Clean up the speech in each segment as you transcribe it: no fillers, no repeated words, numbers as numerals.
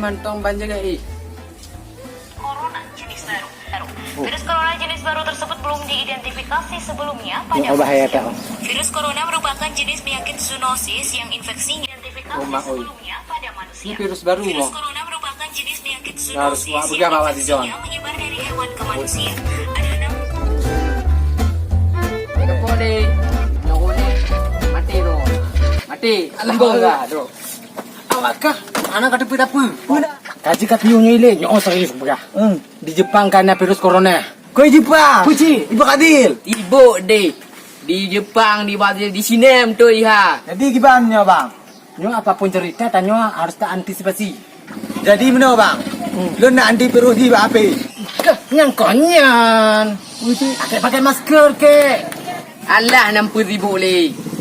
mantong banjir Corona jenis baru. Virus corona jenis baru tersebut belum diidentifikasi sebelumnya pada bahaya manusia. tak? Virus corona merupakan jenis penyakit zoonosis yang infeksinya identifikasi sebelumnya pada manusia. Ini virus baru Virus kok. corona merupakan jenis penyakit Harus zoonosis buka yang bawa di John. infeksinya menyebar dari hewan ke manusia. Ada 6 Boleh. Mati tu. Mati. Lembong enggak, Bro? Awak kah? Anak kata apa? Kaji kat piunya ile, nyo serius berah. Di Jepang karena virus corona. Kau Jepang? Puji. Ibu Kadil. Ibu deh. Di Jepang, di sini tu iha. Jadi gimana bang? Nyo apapun cerita tanya harus tak antisipasi. Jadi mana bang? Lu nak anti virus di apa? Yang konyan. Pakai masker ke? Alah 60,000 le.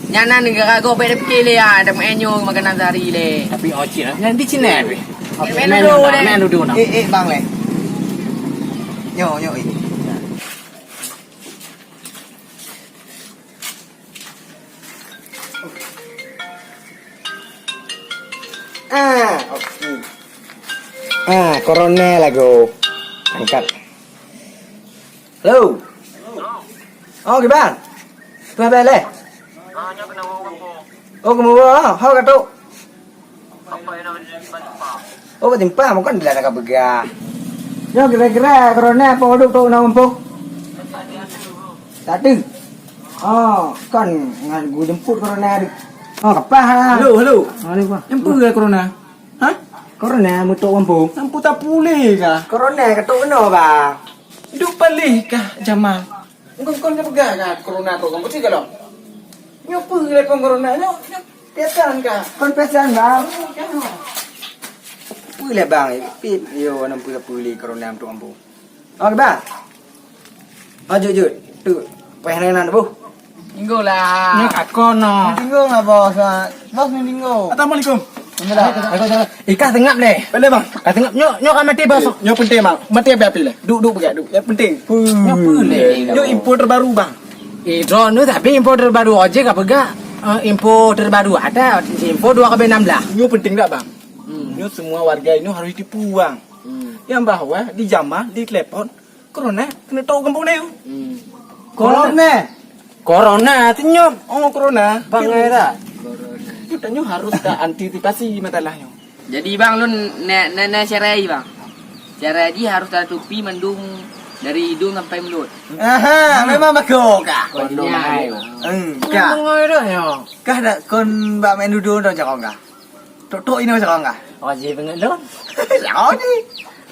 Nyana negara kau pada fikir le ah, ada menyo makanan sehari le. Tapi oci lah. Yang di Cina be. Menu dulu. Bang le. Nyo okey. Corona lagu. Angkat. Hello. Oh, gimana? Tuh bele. Oh, kamu bawa, how kata? Oh, timpa, mungkin bila nak berga. Yo, kira-kira corona apa duk tu nak umpuk? Tak ada. Oh, kan ngan gua jemput corona ada. Oh, kapah lah. Hello. Ni apa? Jemput ke corona? Hah? Corona mutuk umpuk. Jemput tak boleh kah? Corona kata kena bang. Duk balik kah Jamal? Kau kan berga kah corona tu? Kau betul ke lo? Nyopo le kong corona nyo piasan ka kon piasan bang pule bang pip yo 60 corona tu ambu ok bang ajo tu pehenan bu Tinggal lah. Ni kat kono. Tinggal lah bos. Bos ni tinggal. Assalamualaikum. Ikan tengap le. Boleh bang? Kat tengap nyok kan mati bos. Nyo penting bang. Mati apa pilih? Duk begat duk. Yang penting. Nyok pule. Nyo impor terbaru bang. Drone tu tapi impor terbaru ojek apa gak? Impor terbaru ada. Impor 2,16. Nyo penting tak bang? Nyo semua warga ini harus ditipu bang. Yang bahwa di jamah, di telepon, corona kena tahu kampung ni. Corona tu nyok. Oh corona. Bang ada. Kita nyo harus tak antisipasi masalahnya. Jadi bang lu nak syarai bang. Syarai dia harus ada topi mendung dari hidung sampai mulut. Aha, memang bagus kah? Kondom ayo. Kah? Mengai dah yo. Kah dak kon bak main duduk dah cakap kah? Tok ini cakap kah? Wajib pengelon. Lah ni.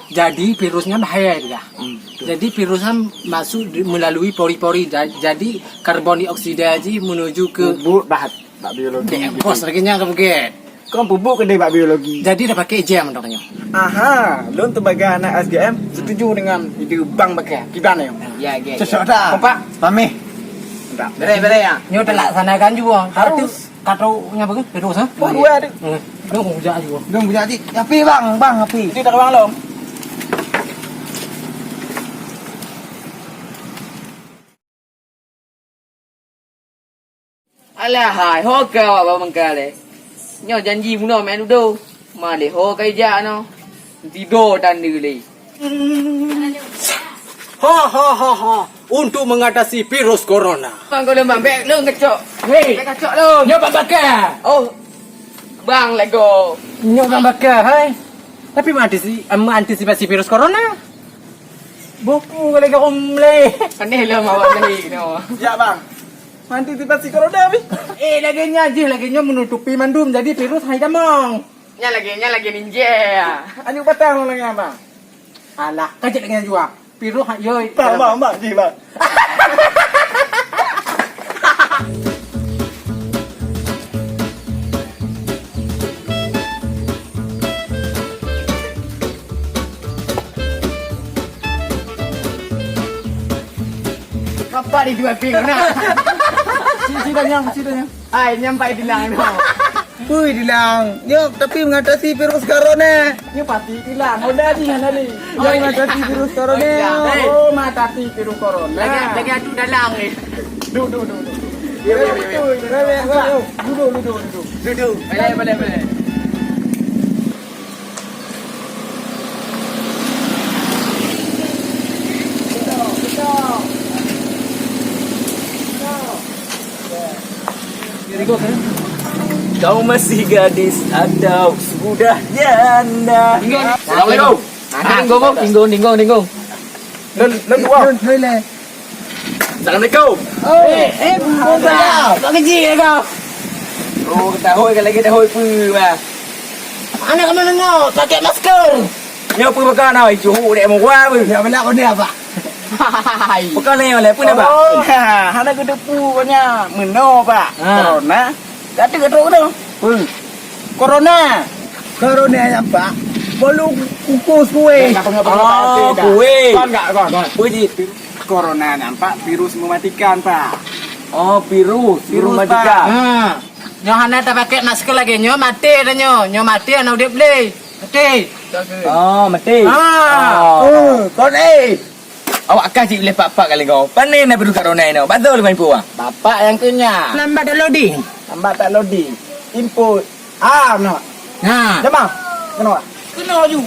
Jadi virusnya bahaya juga. Jadi virusnya masuk melalui pori-pori. Jadi karbon dioksida aja menuju ke Bubuk bahat bak biologi. Bos lagi nya kemudian. Kau bubuk kedai bak biologi. Jadi dah pakai jam doktornya. Aha, lon sebagai anak SGM setuju dengan ide bang pakai. Gimana yo? Ya, ya. Cocok dah. Kompak. Pamih. Tak. Berai ya. Nyo telah laksanakan juga. Harus kataunya bagus virus ha. Oh, dua ada. Dong hujak juga. Dong punya adik. Api bang, api. Itu tak bang lom. Alah hai ho ka ba mangka le. Nyo janji muno main udo. Ma le ho kai ja no. Tidur tanda le. Ha. Untuk mengatasi virus corona. Bang kau lembang beg lu ngecok. Hei, ngecok lu. Nyo bang bakar. Oh. Bang lego. Nyo bang bakar hai. Tapi mengantisipasi virus corona. Buku lagi umle. Aneh lah mawak lagi no. Ya bang. Antisipasi corona bi. Laginya menutupi mandum jadi virus hai damong. Nya lagi ninja. Anu batang orang yang bang. Alah, kajak lagi jual. Virus hai yoi. Bang, ji bang. Apa di dua ping na? Cidanya. Ai nyampai di lang no. Pui dilang. Yo, tapi mengatasi virus corona. Ni pasti hilang. Udah di hari. Yang mengatasi virus corona. Oh, matati virus corona. Lagi adu dalang ni. Duduk. Duduk. Boleh. Kau masih gadis atau sudah janda? Assalamualaikum. Tinggung. Lên dua. Hơi lè. Assalamualaikum. Buông ra. Có cái gì đấy kau? Oh, kita hoi kan lagi kita hoi pư mà. Anak kamu nengok, pakai masker. Nhớ pư bakal nào chủ để một qua pư. Ya benar kau ni apa? Hai. Bakal leo le pư na ba. Hana ku depu nya meno ba. Corona. Kata ke tu tu. Pư. Corona. Corona yang pak. Bolu kukus kue. Oh, kue. Kon enggak kon. Pư gì? Corona nampak virus mematikan pak. Oh, virus Virus, mematikan. Nyo hana tak pakai masker lagi, nyo mati dah nyo. Nyo mati anak dia beli. Mati. Oh, mati. Kon Awak akan cik boleh pak-pak kali kau. Pandai nak perlu corona ni. Betul main pua. bapak yang punya. Lambat dah loading. Lambat tak loading. Input. No. Ha. Demam. Kenapa? Kena ju.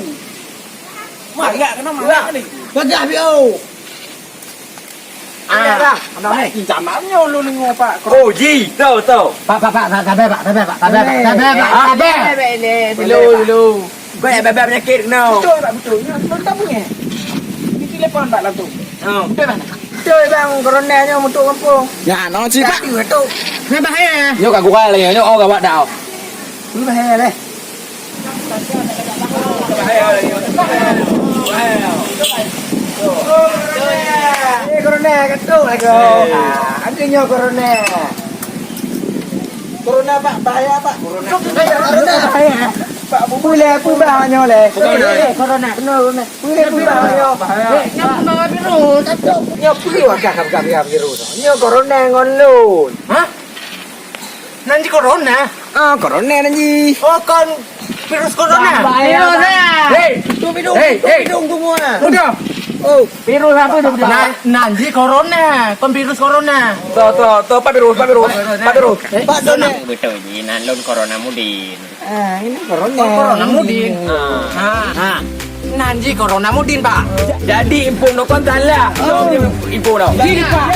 Mak enggak kena mak ni. Pegang bio. Dah. Anda ni jamannya lu ni pak. Oh, ji. Tahu. Pak, sabar pak. Dulu. Baik bab penyakit kena. Betul pak betul. Lu tak punya. Di telefon pak lah tu. Betul mana? Betul bang corona nya untuk kampung. Ya, no cik. Tak juga tu. Ni bahaya. Nhớ cả gua lagi, nhớ o cả bạn đào. Ni bahaya leh. Corona ketuk lagi. Adanya corona. Corona pak bahaya pak. Corona bahaya. Pak boleh apa bahaya leh. Corona. Corona. Boleh apa bahaya. Nyo bawa virus. Nyo pilih wakak virus. Nyo corona ngon lun. Hah? Nanti corona. Corona nanti. Oh, kon virus corona. Hei, tu bidung. Bidung semua. Udah. Oh, Virus apa tu? Nanti corona. Kon virus corona. To, Pak Virus. Pak Dona. Betul ji, nalun corona mudin. Ini corona. Corona mudin. Ha. Nanti corona mudin, Pak. Jadi info no kon salah. Info dah. Jadi, Pak.